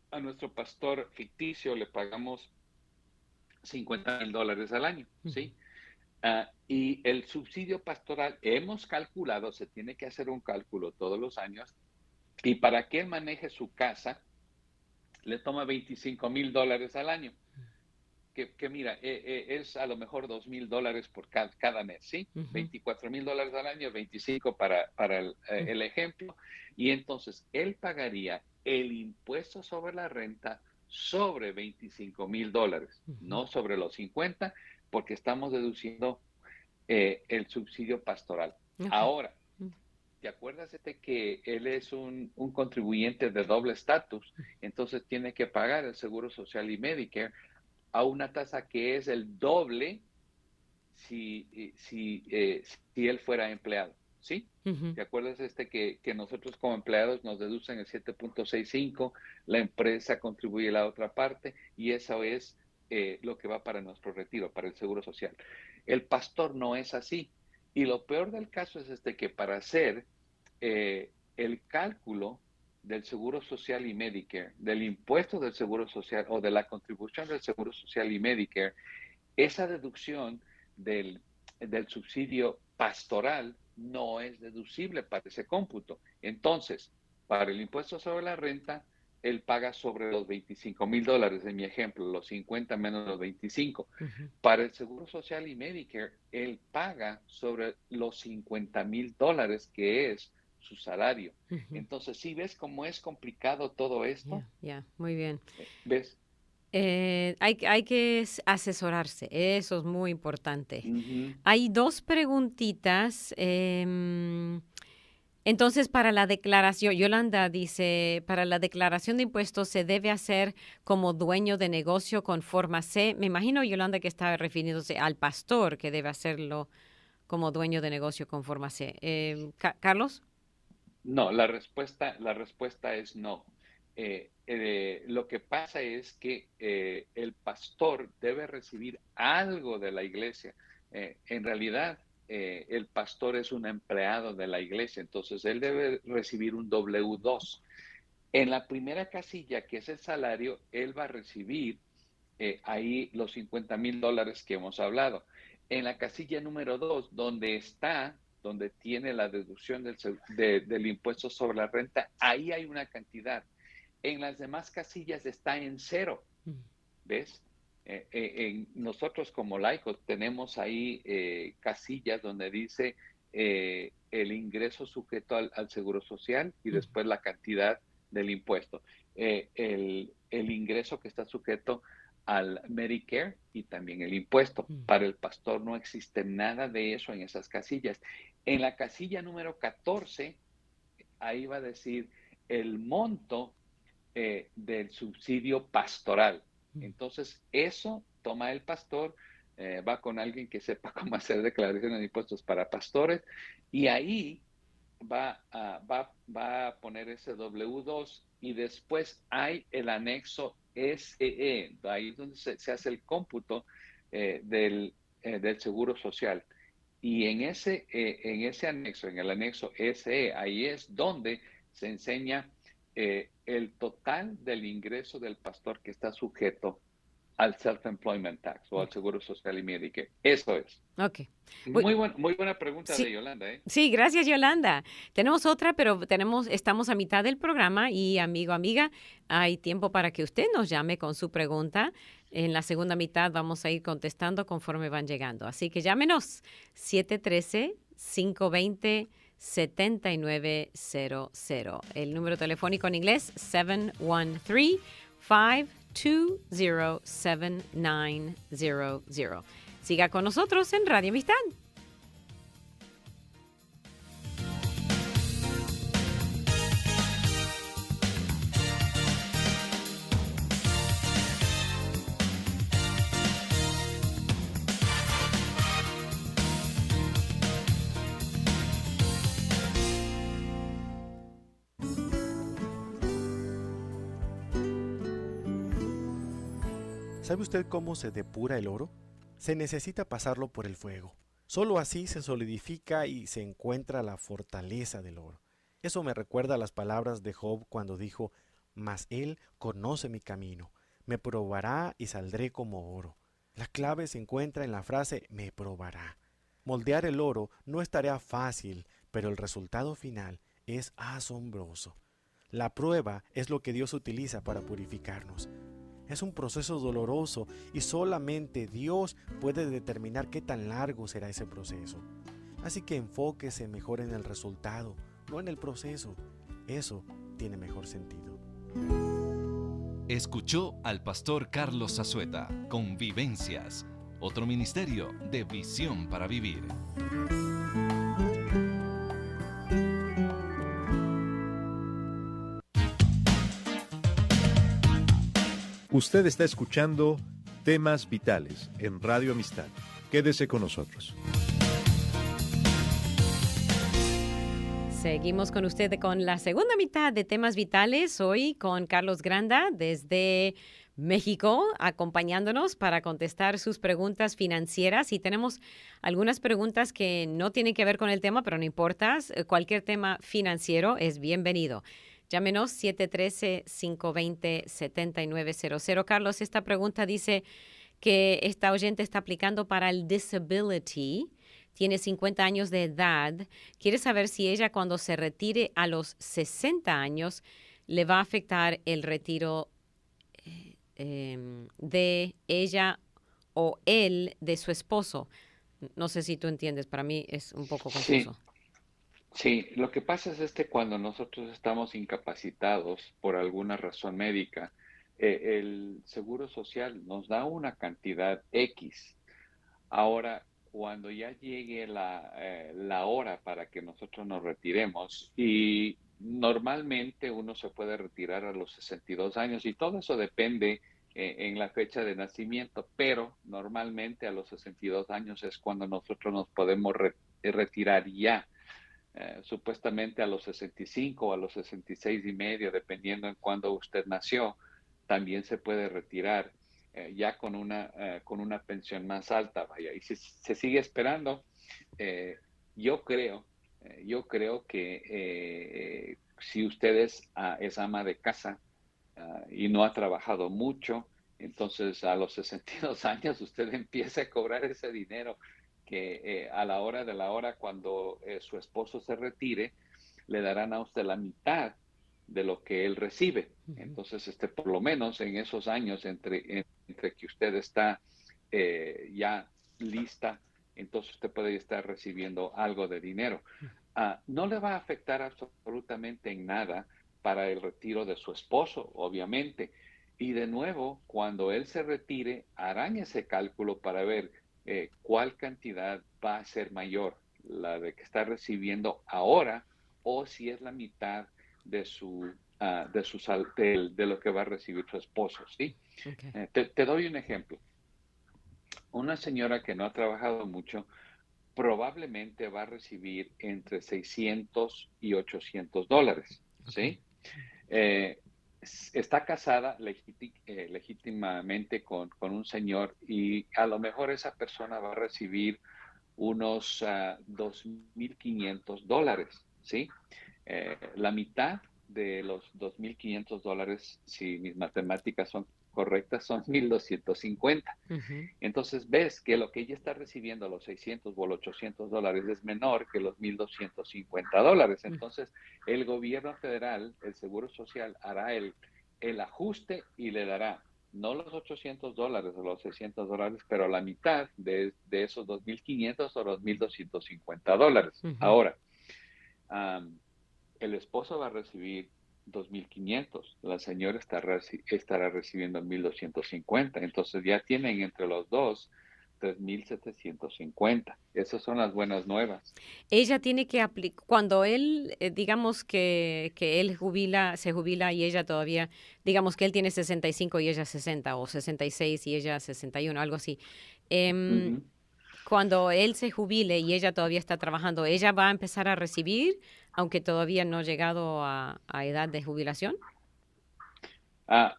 a nuestro pastor ficticio le pagamos $50,000 al año, ¿sí? Y el subsidio pastoral, hemos calculado, se tiene que hacer un cálculo todos los años, y para que él maneje su casa, le toma $25,000 al año. Que mira, es a lo mejor $2,000 por cada mes, ¿sí? Ujú. $24,000 al año, 25 para el ejemplo. Y entonces él pagaría el impuesto sobre la renta sobre $25,000, Ujú. no sobre los 50, porque estamos deduciendo el subsidio pastoral. Ok. Ahora, ¿te acuerdas que él es un contribuyente de doble estatus? Entonces tiene que pagar el Seguro Social y Medicare a una tasa que es el doble si él fuera empleado, ¿sí? Ujú. ¿Te acuerdas que nosotros como empleados nos deducen el 7.65, la empresa contribuye la otra parte y eso es lo que va para nuestro retiro, para el Seguro Social? El pastor no es así. Y lo peor del caso es que para hacer el cálculo del Seguro Social y Medicare, del impuesto del Seguro Social o de la contribución del Seguro Social y Medicare, esa deducción del subsidio pastoral no es deducible para ese cómputo. Entonces, para el impuesto sobre la renta, él paga sobre los $25,000, en mi ejemplo, los 50 menos los 25. Ujú. Para el Seguro Social y Medicare, él paga sobre los $50,000, que es su salario. Ujú. Entonces, ¿sí ves cómo es complicado todo esto? Ya, muy bien. ¿Ves? Hay que asesorarse, eso es muy importante. Ujú. Hay dos preguntitas. Entonces, para la declaración, Yolanda dice, para la declaración de impuestos se debe hacer como dueño de negocio con forma C. Me imagino, Yolanda, que está refiriéndose al pastor que debe hacerlo como dueño de negocio con forma C. Carlos. No, la respuesta es no. Lo que pasa es que el pastor debe recibir algo de la iglesia. En realidad, el pastor es un empleado de la iglesia, entonces él debe recibir un W2. En la primera casilla, que es el salario, él va a recibir ahí los $50,000 que hemos hablado. En la casilla número 2, donde tiene la deducción del impuesto sobre la renta, ahí hay una cantidad. En las demás casillas está en cero, ¿ves? Nosotros como laicos tenemos ahí casillas donde dice el ingreso sujeto al seguro social y después la cantidad del impuesto. El ingreso que está sujeto al Medicare y también el impuesto. Para el pastor no existe nada de eso en esas casillas. En la casilla número 14, ahí va a decir el monto del subsidio pastoral. Entonces, eso toma el pastor, va con alguien que sepa cómo hacer declaraciones de impuestos para pastores, y ahí va a poner ese W2, y después hay el anexo SE, ahí es donde se hace el cómputo del seguro social. Y en ese anexo, en el anexo SE, ahí es donde se enseña el total del ingreso del pastor que está sujeto al self-employment tax o al seguro social y Medicare. Eso es. Ok. Muy buena pregunta sí, de Yolanda, ¿eh? Sí, gracias, Yolanda. Tenemos otra, pero estamos a mitad del programa y, amiga, hay tiempo para que usted nos llame con su pregunta. En la segunda mitad vamos a ir contestando conforme van llegando. Así que llámenos 713-520-7900. El número telefónico en inglés 713-520-7900. Siga con nosotros en Radio Amistad. ¿Sabe usted cómo se depura el oro? Se necesita pasarlo por el fuego. Solo así se solidifica y se encuentra la fortaleza del oro. Eso me recuerda a las palabras de Job cuando dijo: «Mas él conoce mi camino, me probará y saldré como oro». La clave se encuentra en la frase «me probará». Moldear el oro no es tarea fácil, pero el resultado final es asombroso. La prueba es lo que Dios utiliza para purificarnos. Es un proceso doloroso y solamente Dios puede determinar qué tan largo será ese proceso. Así que enfóquese mejor en el resultado, no en el proceso. Eso tiene mejor sentido. Escuchó al pastor Carlos Zazueta con Vivencias, otro ministerio de visión para vivir. Usted está escuchando Temas Vitales en Radio Amistad. Quédese con nosotros. Seguimos con usted con la segunda mitad de Temas Vitales, hoy con Carlos Granda desde México, acompañándonos para contestar sus preguntas financieras. Y tenemos algunas preguntas que no tienen que ver con el tema, pero no importa, cualquier tema financiero es bienvenido. Llámenos 713-520-7900. Carlos, esta pregunta dice que esta oyente está aplicando para el disability, tiene 50 años de edad, quiere saber si ella cuando se retire a los 60 años le va a afectar el retiro de ella o él de su esposo. No sé si tú entiendes, para mí es un poco confuso. Sí, lo que pasa es cuando nosotros estamos incapacitados por alguna razón médica, el Seguro Social nos da una cantidad X. Ahora, cuando ya llegue la hora para que nosotros nos retiremos, y normalmente uno se puede retirar a los 62 años, y todo eso depende en la fecha de nacimiento, pero normalmente a los 62 años es cuando nosotros nos podemos retirar ya. Supuestamente a los 65 o a los 66 y medio, dependiendo en cuándo usted nació, también se puede retirar ya con una pensión más alta. Vaya, y si se sigue esperando, yo creo que si usted es ama de casa y no ha trabajado mucho, entonces a los 62 años usted empieza a cobrar ese dinero que a la hora de la hora, cuando su esposo se retire, le darán a usted la mitad de lo que él recibe. Entonces, por lo menos en esos años entre que usted está ya lista entonces usted puede estar recibiendo algo de dinero. No le va a afectar absolutamente en nada para el retiro de su esposo, obviamente. Y de nuevo, cuando él se retire, harán ese cálculo para ver cuál cantidad va a ser mayor, la de que está recibiendo ahora o si es la mitad de de lo que va a recibir su esposo, ¿sí? Okay. Te doy un ejemplo. Una señora que no ha trabajado mucho probablemente va a recibir entre 600 y $800, Okay. ¿sí? Eh, Está casada legítimamente con un señor y a lo mejor esa persona va a recibir unos $2,500, ¿sí? La mitad de los $2,500, si mis matemáticas son correctas, son 1,250. Ujú. Entonces ves que lo que ella está recibiendo, los 600 o los $800, es menor que los $1,250. Mm. Entonces el gobierno federal, el Seguro Social, hará el ajuste y le dará no los $800 o los $600, pero la mitad de esos 2,500 o los $1,250. Ujú. Ahora, um, el esposo va a recibir 2,500, la señora estará recibiendo 1,250, entonces ya tienen entre los dos 3,750. Esas son las buenas nuevas. Ella tiene que aplicar, cuando él, digamos que él se jubila y ella todavía, digamos que él tiene 65 y ella 60, o 66 y ella 61, algo así. Em, Ujú. Cuando él se jubile y ella todavía está trabajando, ¿ella va a empezar a recibir, aunque todavía no ha llegado a edad de jubilación?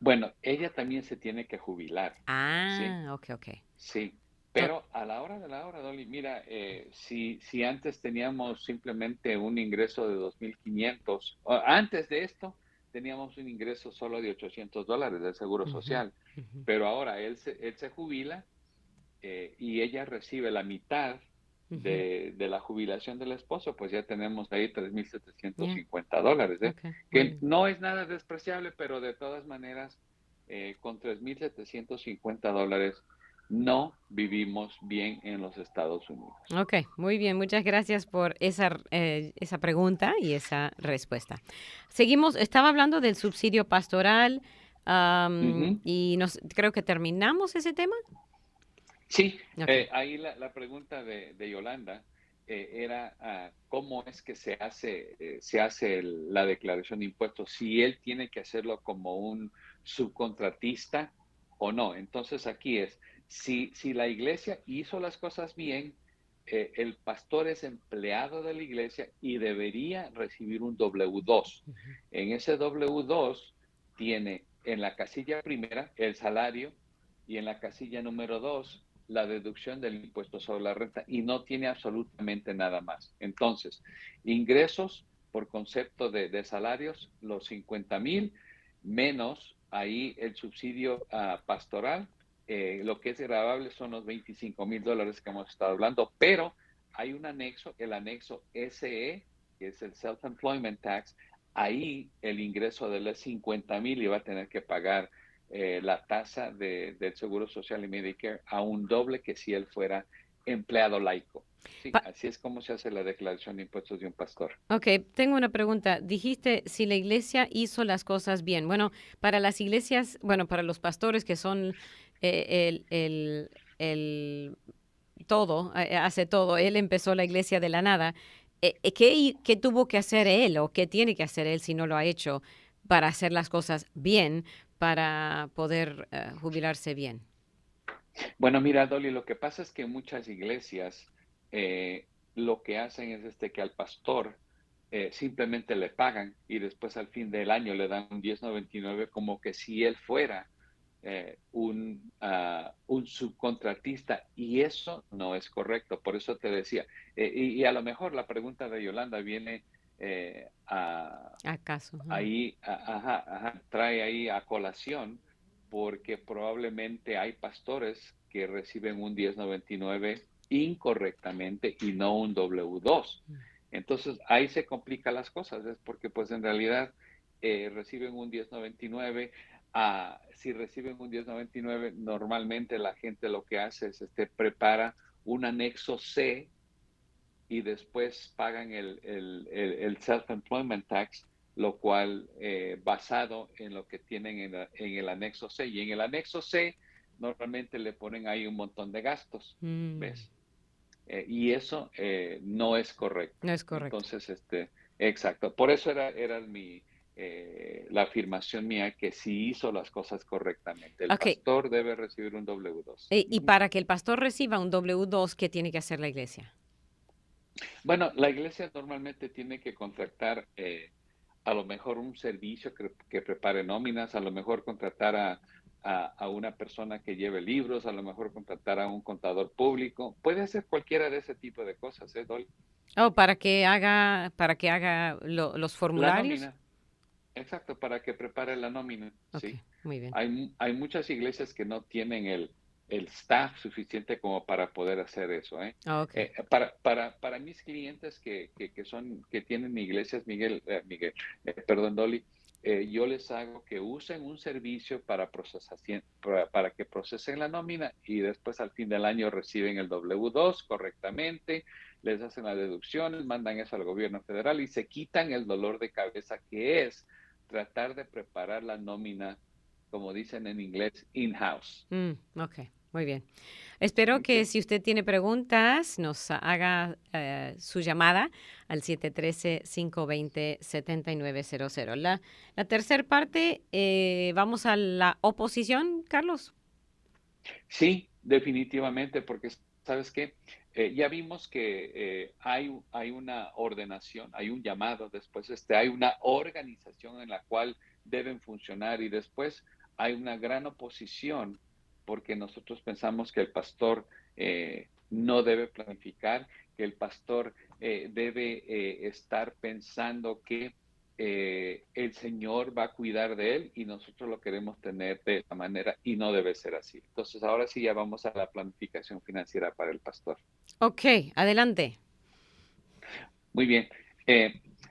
Bueno, ella también se tiene que jubilar, ¿sí? Ah, ok, ok. Sí, To- pero a la hora de la hora, Dolly, mira, si antes teníamos simplemente un ingreso de 2,500, o antes de esto teníamos un ingreso solo de $800 del Seguro Ujú, Social, ujú. pero ahora él se jubila y ella recibe la mitad Ujú. de la jubilación del esposo, pues ya tenemos ahí tres mil setecientos Yeah, cincuenta dólares, okay, muy que bien. no es nada despreciable, pero de todas maneras, con $3,750 no vivimos bien en los Estados Unidos. Ok, muy bien, muchas gracias por esa pregunta y esa respuesta. Seguimos, estaba hablando del subsidio pastoral, Ujú. y creo que terminamos ese tema. Sí, Ok. ahí la pregunta de Yolanda era cómo es que se hace la declaración de impuestos, si él tiene que hacerlo como un subcontratista o no. Entonces aquí es, si la iglesia hizo las cosas bien, el pastor es empleado de la iglesia y debería recibir un W2. Ujú. En ese W2 tiene en la casilla primera el salario y en la casilla número 2 la deducción del impuesto sobre la renta y no tiene absolutamente nada más. Entonces, ingresos por concepto de salarios, los 50,000 menos ahí el subsidio pastoral, lo que es grabable son los $25,000 que hemos estado hablando, pero hay un anexo, el anexo SE, que es el Self-Employment Tax, ahí el ingreso de los 50,000 iba a tener que pagar la tasa del Seguro Social y Medicare a un doble que si él fuera empleado laico. Sí, Pa- así es como se hace la declaración de impuestos de un pastor. ok, tengo una pregunta. Dijiste si la iglesia hizo las cosas bien. Bueno, para las iglesias, bueno, para los pastores que son el todo, hace todo, él empezó la iglesia de la nada. ¿Qué tuvo que hacer él o qué tiene que hacer él si no lo ha hecho para hacer las cosas bien, para poder jubilarse bien? Bueno, mira, Dolly, lo que pasa es que muchas iglesias lo que hacen es que al pastor simplemente le pagan y después al fin del año le dan un 1099 como que si él fuera un subcontratista y eso no es correcto. Por eso te decía, y a lo mejor la pregunta de Yolanda viene ¿Acaso? Ujú. ahí, trae ahí a colación porque probablemente hay pastores que reciben un 1099 incorrectamente y no un W2. Entonces ahí se complican las cosas, es porque pues en realidad reciben un 1099. Si reciben un 1099, normalmente la gente lo que hace es prepara un anexo C y después pagan el self-employment tax, lo cual basado en lo que tienen en el anexo C. Y en el anexo C normalmente le ponen ahí un montón de gastos, ¿ves? Y eso no es correcto. No es correcto. Entonces, exacto. Por eso era la afirmación mía que sí hizo las cosas correctamente. El pastor debe recibir un W2. Y para que el pastor reciba un W2, ¿qué tiene que hacer la iglesia? Bueno, la iglesia normalmente tiene que contratar a lo mejor un servicio que prepare nóminas, a lo mejor contratar a una persona que lleve libros, a lo mejor contratar a un contador público. Puede hacer cualquiera de ese tipo de cosas, ¿eh, Dolly? Para que haga los formularios. La nómina. Exacto, para que prepare la nómina. Okay, sí. Muy bien. Hay muchas iglesias que no tienen el staff suficiente como para poder hacer eso. Okay. Para mis clientes que tienen iglesias, perdón, Dolly, yo les hago que usen un servicio para que procesen la nómina y después al fin del año reciben el W2 correctamente, les hacen las deducciones, mandan eso al gobierno federal y se quitan el dolor de cabeza que es tratar de preparar la nómina, como dicen en inglés, in-house. Ok, muy bien. Espero que si usted tiene preguntas, nos haga su llamada al 713-520-7900. La tercera parte, ¿vamos a la oposición, Carlos? Sí, definitivamente, porque ¿sabes qué? Ya vimos que hay una ordenación, hay un llamado, después hay una organización en la cual deben funcionar y después hay una gran oposición porque nosotros pensamos que el pastor no debe planificar, que el pastor debe estar pensando que el Señor va a cuidar de él y nosotros lo queremos tener de esa manera y no debe ser así. Entonces, ahora sí ya vamos a la planificación financiera para el pastor. Ok, adelante. Muy bien.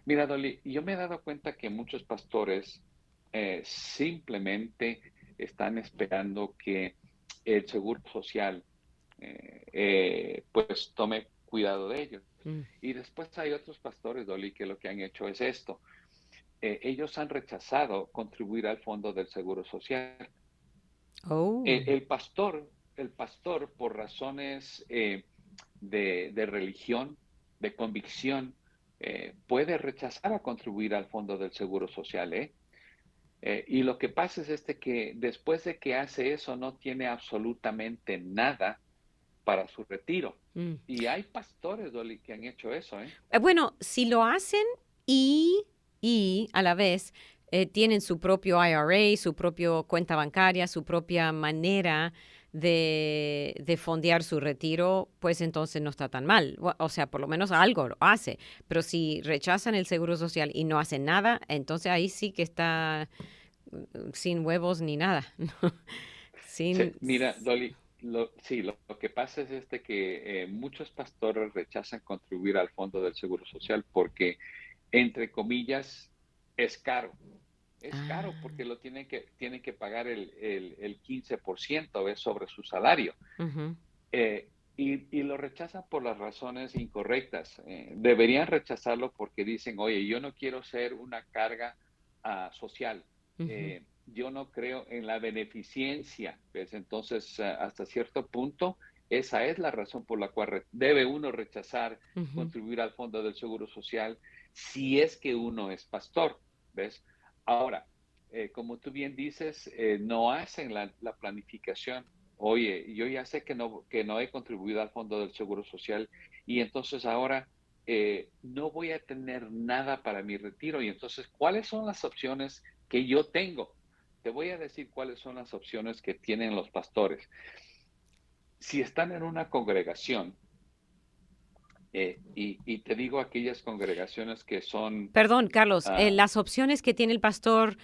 Mira, Dolly, yo me he dado cuenta que muchos pastores simplemente están esperando que el Seguro Social pues tome cuidado de ellos. Y después hay otros pastores, Dolly, que lo que han hecho es esto. Ellos han rechazado contribuir al fondo del Seguro Social. Oh. El pastor, por razones de religión, de convicción, puede rechazar a contribuir al fondo del Seguro Social. Y lo que pasa es que después de que hace eso no tiene absolutamente nada para su retiro. Y hay pastores, Dolly, que han hecho eso. Bueno, si lo hacen y a la vez tienen su propio IRA, su propia cuenta bancaria, su propia manera de fondear su retiro, pues entonces no está tan mal. O sea, por lo menos algo lo hace. Pero si rechazan el Seguro Social y no hacen nada, entonces ahí sí que sin huevos ni nada. Sí, mira, Dolly, lo que pasa es que muchos pastores rechazan contribuir al fondo del Seguro Social porque, entre comillas, es caro. Es caro porque lo tienen que pagar el 15% sobre su salario. Uh-huh. Y lo rechazan por las razones incorrectas. Deberían rechazarlo porque dicen, oye, yo no quiero ser una carga social. Uh-huh. Yo no creo en la beneficencia. ¿Ves? Entonces, hasta cierto punto, esa es la razón por la cual debe uno rechazar uh-huh. contribuir al fondo del Seguro Social si es que uno es pastor. ¿Ves? Ahora, como tú bien dices, no hacen la planificación. Oye, yo ya sé que no he contribuido al fondo del Seguro Social y entonces ahora no voy a tener nada para mi retiro. Y entonces, ¿cuáles son las opciones que yo tengo? Te voy a decir cuáles son las opciones que tienen los pastores. Si están en una congregación, y te digo aquellas congregaciones que son... Perdón, Carlos, las opciones que tiene el pastor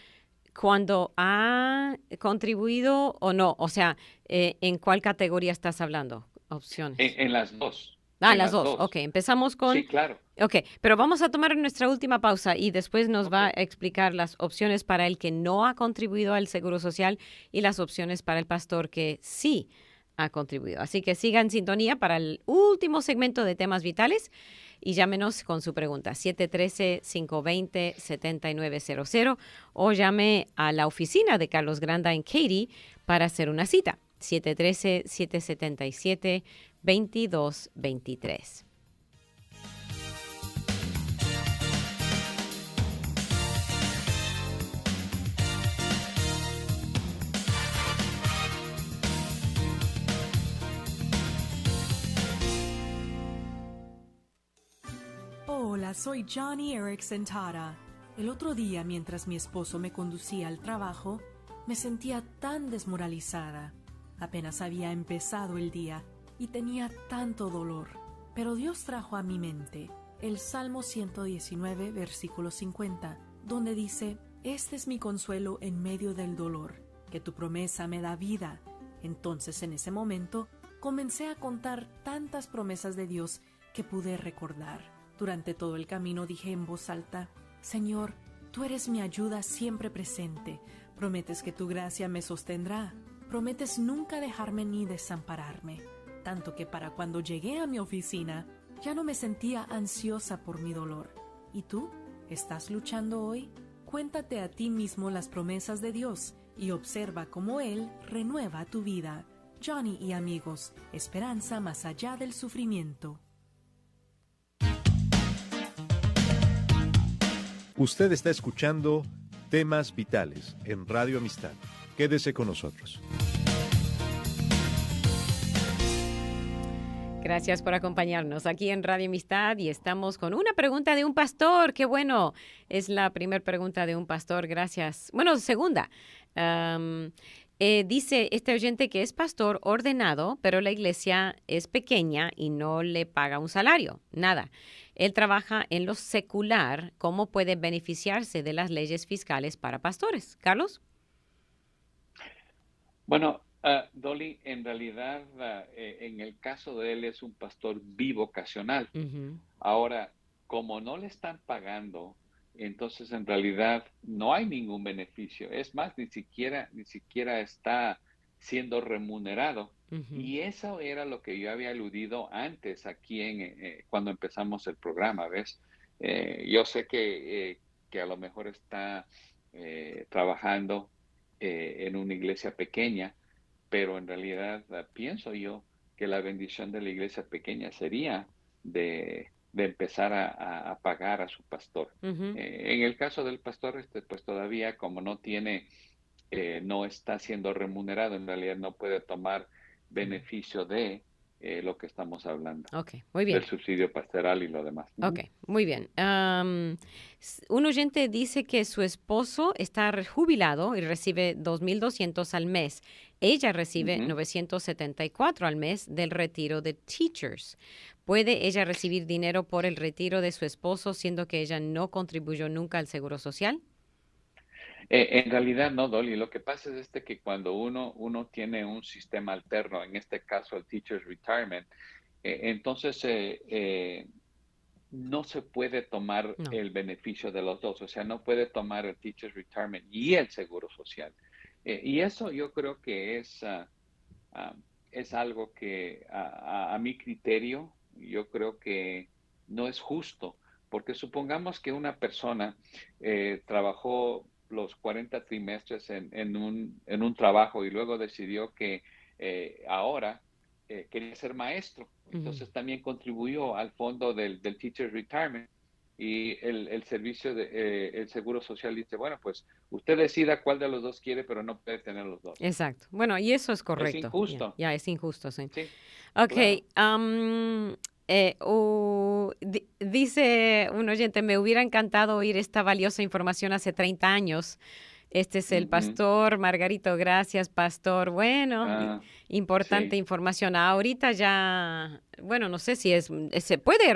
cuando ha contribuido o no, o sea, ¿en cuál categoría estás hablando? Opciones. En las dos. Las dos. Ok, empezamos con... Sí, claro. Ok, pero vamos a tomar nuestra última pausa y después nos va a explicar las opciones para el que no ha contribuido al Seguro Social y las opciones para el pastor que sí ha contribuido. Así que siga en sintonía para el último segmento de temas vitales y llámenos con su pregunta 713-520-7900 o llame a la oficina de Carlos Granda en Katy para hacer una cita 713-777-2223. Hola, soy Johnny Erickson Tara. El otro día, mientras mi esposo me conducía al trabajo, me sentía tan desmoralizada. Apenas había empezado el día y tenía tanto dolor. Pero Dios trajo a mi mente el Salmo 119, versículo 50, donde dice: Este es mi consuelo en medio del dolor, que tu promesa me da vida. Entonces, en ese momento, comencé a contar tantas promesas de Dios que pude recordar. Durante todo el camino dije en voz alta: Señor, tú eres mi ayuda siempre presente. Prometes que tu gracia me sostendrá. Prometes nunca dejarme ni desampararme. Tanto que para cuando llegué a mi oficina, ya no me sentía ansiosa por mi dolor. ¿Y tú? ¿Estás luchando hoy? Cuéntate a ti mismo las promesas de Dios y observa cómo Él renueva tu vida. Johnny y amigos, esperanza más allá del sufrimiento. Usted está escuchando Temas Vitales en Radio Amistad. Quédese con nosotros. Gracias por acompañarnos aquí en Radio Amistad y estamos con una pregunta de un pastor. ¡Qué bueno! Es la primera pregunta de un pastor. Gracias. Bueno, segunda. Dice este oyente que es pastor ordenado, pero la iglesia es pequeña y no le paga un salario. Nada. Él trabaja en lo secular. ¿Cómo puede beneficiarse de las leyes fiscales para pastores? Carlos. Bueno, Dolly, en realidad, en el caso de él es un pastor bivocacional. Uh-huh. Ahora, como no le están pagando, entonces en realidad no hay ningún beneficio. Es más, ni siquiera está siendo remunerado. Uh-huh. Y eso era lo que yo había aludido antes aquí cuando empezamos el programa, ¿ves? Yo sé que a lo mejor está trabajando en una iglesia pequeña, pero en realidad pienso yo que la bendición de la iglesia pequeña sería de empezar a pagar a su pastor. Uh-huh. En el caso del pastor, pues todavía como no está siendo remunerado, en realidad no puede tomar beneficio de lo que estamos hablando. Ok, muy bien. Del subsidio pastoral y lo demás. Ok, muy bien. Un oyente dice que su esposo está jubilado y recibe 2,200 al mes. Ella recibe 974 al mes del retiro de Teachers. ¿Puede ella recibir dinero por el retiro de su esposo, siendo que ella no contribuyó nunca al Seguro Social? En realidad no, Dolly. Lo que pasa es que cuando uno tiene un sistema alterno, en este caso el Teacher's Retirement, entonces no se puede tomar el beneficio de los dos. O sea, no puede tomar el Teacher's Retirement y el Seguro Social. Y eso yo creo que es algo que a mi criterio, yo creo que no es justo. Porque supongamos que una persona trabajó los 40 trimestres en un trabajo y luego decidió que ahora quería ser maestro. Entonces también contribuyó al fondo del Teacher's Retirement y el servicio el Seguro Social dice, bueno, pues usted decida cuál de los dos quiere, pero no puede tener los dos. Exacto. Bueno, y eso es correcto. Es injusto. Ya es injusto, sí. Sí. Ok. Claro. Dice un oyente, me hubiera encantado oír esta valiosa información hace 30 años. Este es el pastor Margarito. Gracias, pastor. Bueno, importante información. Ahorita ya, bueno, no sé si se puede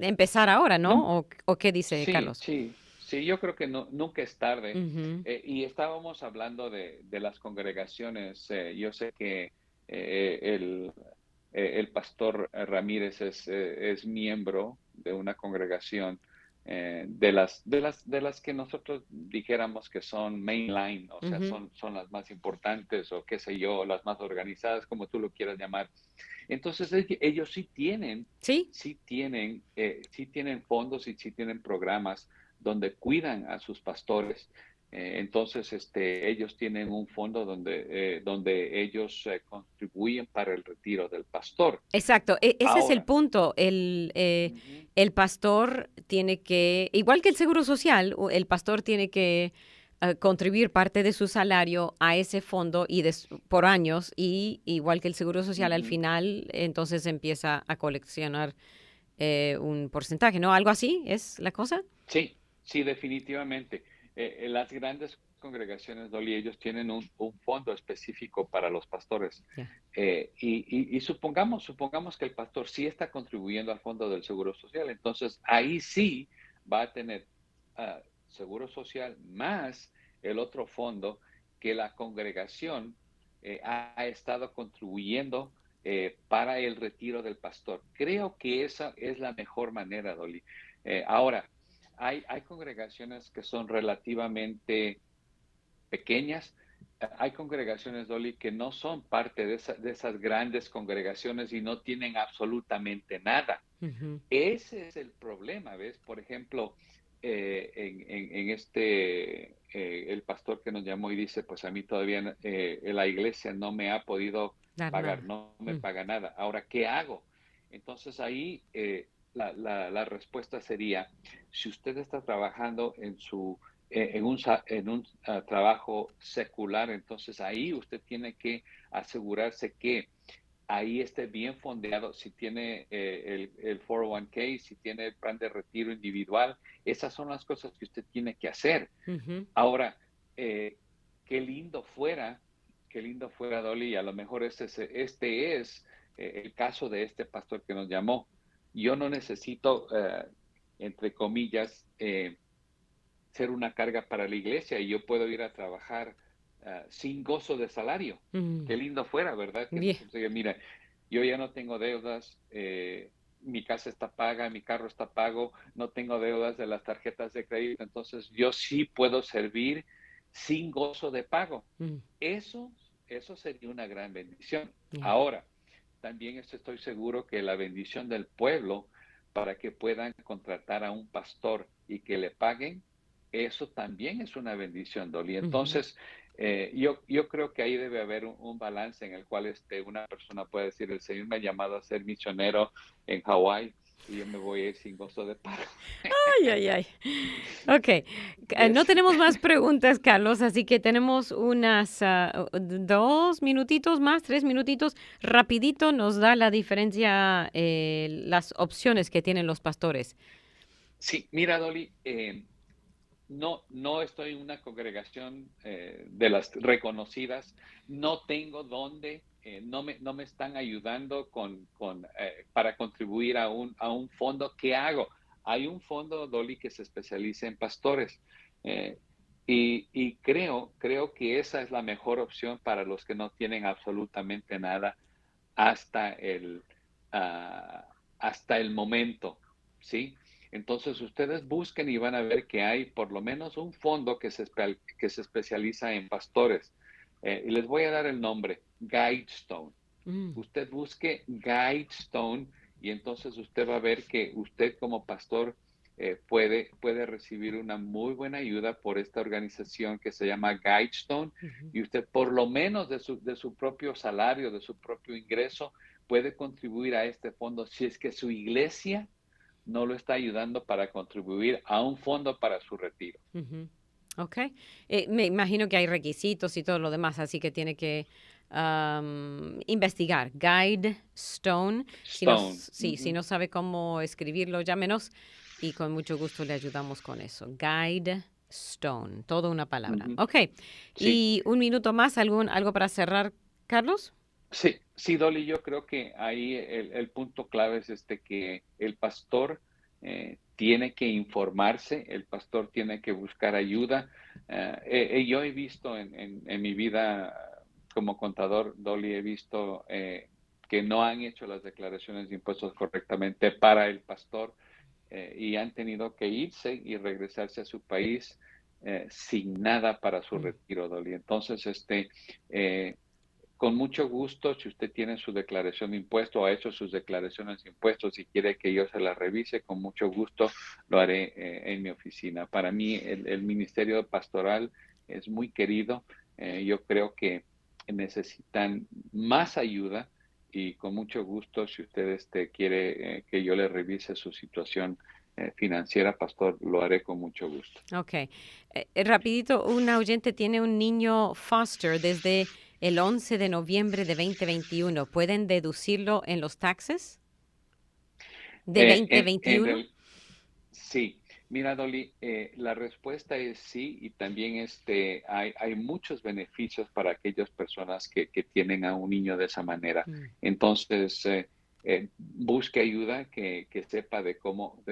empezar ahora, ¿no? ¿O qué dice Carlos? Sí, yo creo que nunca es tarde. Y estábamos hablando de las congregaciones. Yo sé que el pastor Ramírez es miembro de una congregación de las que nosotros dijéramos que son mainline, o sea, Ujú. son las más importantes o qué sé yo, las más organizadas, como tú lo quieras llamar. Entonces ellos Sí, sí tienen fondos y sí tienen programas donde cuidan a sus pastores. Entonces, ellos tienen un fondo donde ellos contribuyen para el retiro del pastor. exacto. Ese es el Ahora, punto. ujú, El pastor tiene que, igual que el Seguro Social, el pastor tiene que contribuir parte de su salario a ese fondo por años y igual que el Seguro Social al ujú. final, entonces empieza a coleccionar un porcentaje, ¿no? ¿Algo así es la cosa? Sí, sí, definitivamente. Las grandes congregaciones, Dolly, ellos tienen un fondo específico para los pastores. Ya. Y supongamos que el pastor sí está contribuyendo al fondo del Seguro Social, entonces ahí sí va a tener Seguro Social más el otro fondo que la congregación ha estado contribuyendo para el retiro del pastor. Creo que esa es la mejor manera, Dolly. Ahora, hay congregaciones que son relativamente pequeñas. Hay congregaciones, Dolly, que no son parte de esas grandes congregaciones y no tienen absolutamente nada. Ujú. Ese es el problema, ¿ves? Por ejemplo, el pastor que nos llamó y dice, pues a mí todavía la iglesia no me ha podido Dar pagar, nada. no me Mm. paga nada. Ahora, ¿qué hago? Entonces ahí la respuesta sería, si usted está trabajando en un trabajo secular, entonces ahí usted tiene que asegurarse que ahí esté bien fondeado, si tiene el 401k, si tiene el plan de retiro individual, esas son las cosas que usted tiene que hacer. Ujú. Ahora, eh, qué qué lindo fuera, Dolly, y a lo mejor este es el caso de este pastor que nos llamó. Yo no necesito, entre comillas, ser una carga para la iglesia y yo puedo ir a trabajar sin gozo de salario. Mm. Qué lindo fuera, ¿verdad? Que Bien. nosotros diga, mira, yo ya no tengo deudas, mi casa está paga, mi carro está pago, no tengo deudas de las tarjetas de crédito, entonces yo sí puedo servir sin gozo de pago. Mm. Eso, eso sería una gran bendición. Ya. Ahora, también estoy seguro que la bendición del pueblo para que puedan contratar a un pastor y que le paguen, eso también es una bendición, Dolly. Ujú. Entonces, yo creo que ahí debe haber un balance en el cual una persona puede decir, el Señor me ha llamado a ser misionero en Hawái y yo me voy a ir sin gozo de pago. Ay, ay, ay. Ok, no ¿Ves? tenemos más preguntas, Carlos, así que tenemos unas 2 minutitos más, 3 minutitos. Rapidito nos da la diferencia, las opciones que tienen los pastores. Sí, mira, Dolly, no estoy en una congregación de las reconocidas, no tengo dónde, no me están ayudando para contribuir a un fondo. ¿Qué hago? Hay un fondo, Dolly, que se especializa en pastores eh, y creo que esa es la mejor opción para los que no tienen absolutamente nada hasta ah, hasta el momento, ¿sí? Entonces ustedes busquen y van a ver que hay por lo menos un fondo que se especializa en pastores. Y les voy a dar el nombre, Guidestone. Mm. Usted busque Guidestone y entonces usted va a ver que usted como pastor puede recibir una muy buena ayuda por esta organización que se llama Guidestone Ujú. y usted por lo menos de su propio salario, de su propio ingreso, puede contribuir a este fondo si es que su iglesia no lo está ayudando para contribuir a un fondo para su retiro. Ujú. Ok. Me imagino que hay requisitos y todo lo demás, así que tiene que investigar. Guide Stone. Stone. Sí, si no sabe cómo escribirlo, llámenos y con mucho gusto le ayudamos con eso. Guide Stone. Todo una palabra. Ujú. Ok. Sí, Y un minuto más, algo para cerrar, Carlos? sí, sí, Dolly, yo creo que ahí el punto clave es que el pastor tiene que informarse, el pastor tiene que buscar ayuda. Yo he visto en mi vida como contador, Dolly, he visto que no han hecho las declaraciones de impuestos correctamente para el pastor y han tenido que irse y regresarse a su país sin nada para su retiro, Dolly. Entonces, con mucho gusto, si usted tiene su declaración de impuestos o ha hecho sus declaraciones de impuestos y quiere que yo se las revise, con mucho gusto lo haré en mi oficina. Para mí, el ministerio pastoral es muy querido. Yo creo que necesitan más ayuda y con mucho gusto, si usted quiere que yo le revise su situación financiera, pastor, lo haré con mucho gusto. Ok. Rapidito, un oyente tiene un niño foster desde el 11 de noviembre de 2021. ¿Pueden deducirlo en los taxes de 2021? Sí. Mira, Dolly, la respuesta es sí, y también hay muchos beneficios para aquellas personas que tienen a un niño de esa manera. Entonces, busque ayuda, que sepa de cómo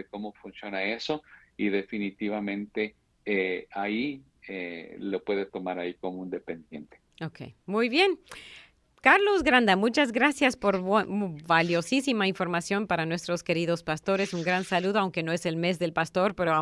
funciona eso, y definitivamente ahí lo puede tomar ahí como un dependiente. Ok, muy bien. Carlos Granda, muchas gracias por valiosísima información para nuestros queridos pastores. Un gran saludo, aunque no es el mes del pastor, pero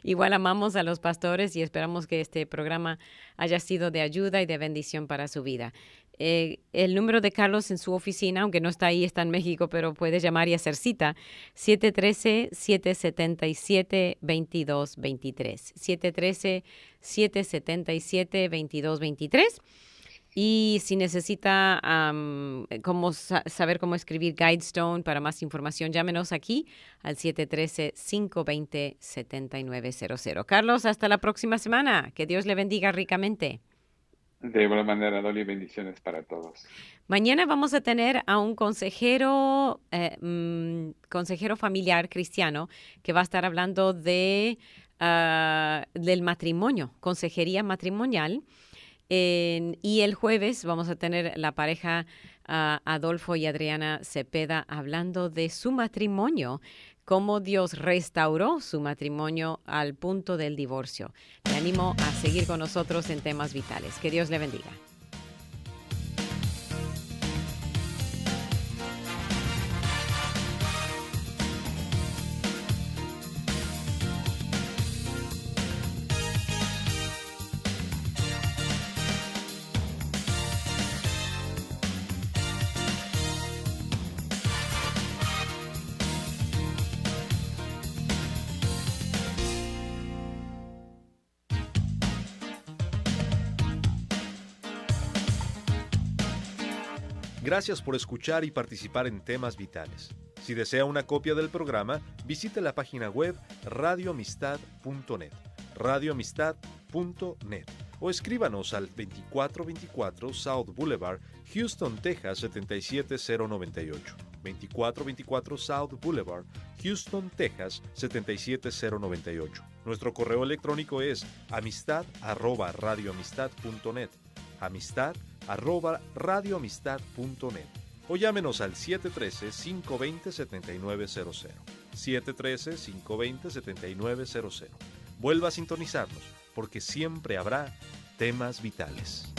igual amamos a los pastores y esperamos que este programa haya sido de ayuda y de bendición para su vida. El número de Carlos en su oficina, aunque no está ahí, está en México, pero puede llamar y hacer cita, 713-777-2223. 713-777-2223. Y si necesita saber cómo escribir Guidestone, para más información, llámenos aquí al 713-520-7900. Carlos, hasta la próxima semana. Que Dios le bendiga ricamente. De igual manera, Dolly, bendiciones para todos. Mañana vamos a tener a un consejero familiar cristiano que va a estar hablando del matrimonio, consejería matrimonial. Y el jueves vamos a tener la pareja Adolfo y Adriana Cepeda hablando de su matrimonio, cómo Dios restauró su matrimonio al punto del divorcio. Le animo a seguir con nosotros en Temas Vitales. Que Dios le bendiga. Gracias por escuchar y participar en Temas Vitales. Si desea una copia del programa, visite la página web radioamistad.net, radioamistad.net, o escríbanos al 2424 South Boulevard, Houston, Texas 77098. 2424 South Boulevard, Houston, Texas 77098. Nuestro correo electrónico es amistad@radioamistad.net. amistad@radioamistad.net, o llámenos al 713-520-7900. 713-520-7900. Vuelva a sintonizarnos, porque siempre habrá Temas Vitales.